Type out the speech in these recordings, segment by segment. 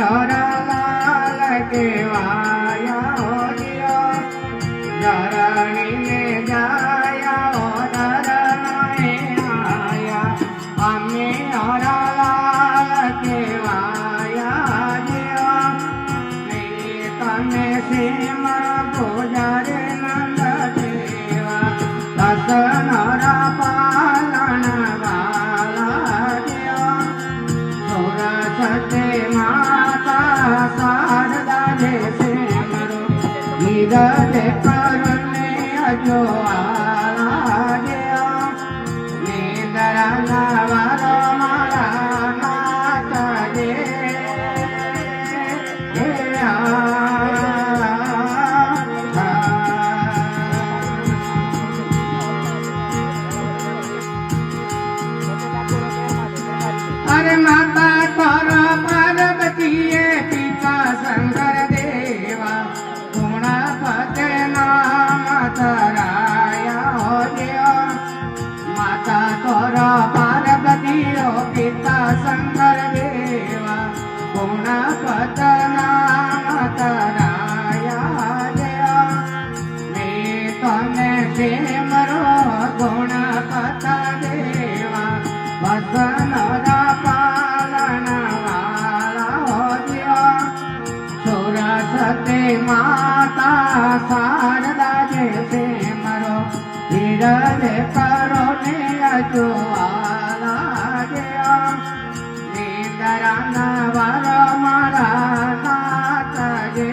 हरलाल केवाया दियो धरणी में जाया धरणे आया अमे हरलाल केवाया दियो तने सिमर पूजारे नंद देवा दस नरा पालन वाला दियो सुरसते माता शारदा जैसे मरो नीरज करुणे अजो आला दियो नींदरा नवरो मारा नाथ दे अरे माता तोरा पार्वती पिता शंकर देवा गुणपते नाम तराया हो दियो माता तोरा पार्वती पिता शंकर देवा गुणपत नाम तराया दियो मैं तने सिमरो गुणपत देवा वसन पालन वाला हो दियो सुरसते माता शारदा जैसे मरो धीरज करो ने अजवाला दियो नींदरा नवर मारा नाथ जे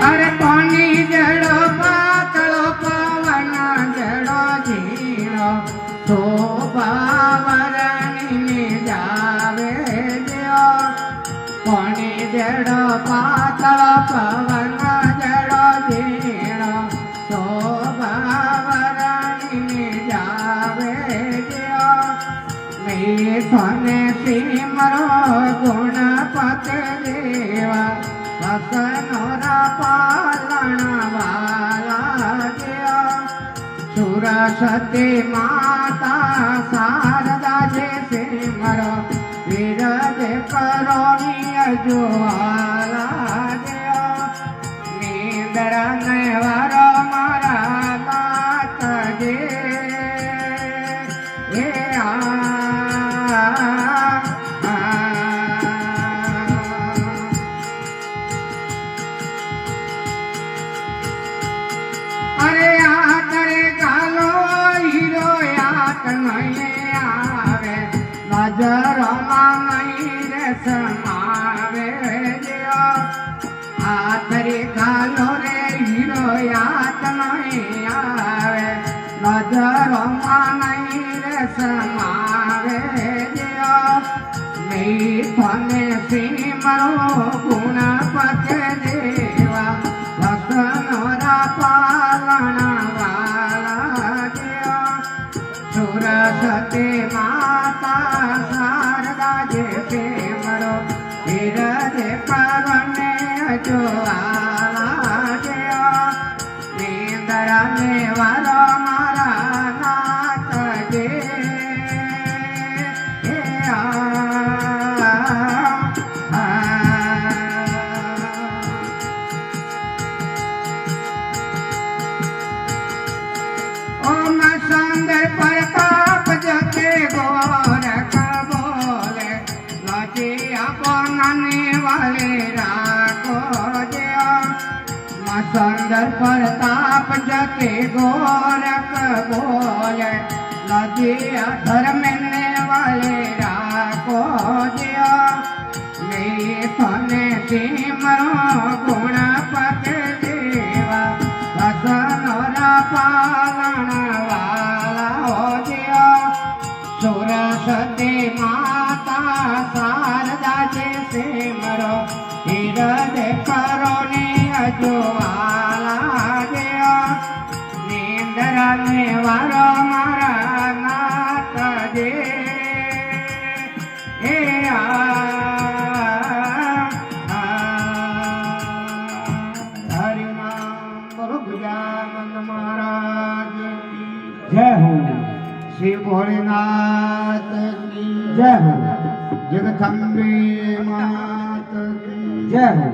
अरे पानी जड़ो पातलो पवन जड़ो झीलो शोभावरणी में जावे दियो पानी जड़ो पातलो पवन जड़ो झीलो शोभावरणी में जावे दियो मैं तने सिमरो गुणपति देवा वसनोरा पालन वाला दियो सुरसती माता शारदा जैसे मरो विरज करो अजवाला दियो नींदरा नवरो मारा नाथ जे अरे आतरे कालो हीरो यात नहीं आवे नजर नहीं रे समावे दियो आतरे कालो रे हीरो यात नहीं आवे नजर नहीं रे समावे दियो मैं तने सिमरो गुणपति देवा वसनोरा पालन वाला दियो सुरसती माता शारदा जैसे मरो धीरज करुणे अजवाला दियो नींदरा नेवरो मारा नाथ जे सुंदर प्रताप जके गोरख बोले लजिया बनाने वाले राखो दियो सुंदर प्रताप जके गोरख बोले लजिया धर्मने वाले राखो दियो मैं तने सिमरो गुणपति देवा वसनोरा पालन वाला हो दियो सुरसती माता शारदा जैसे मरो धीरज करो ने अजवाला दियो नींदरा में वारो मारा नाथ जे ભોળેનાથ કી જય હો જગદંબે માત કી જય હો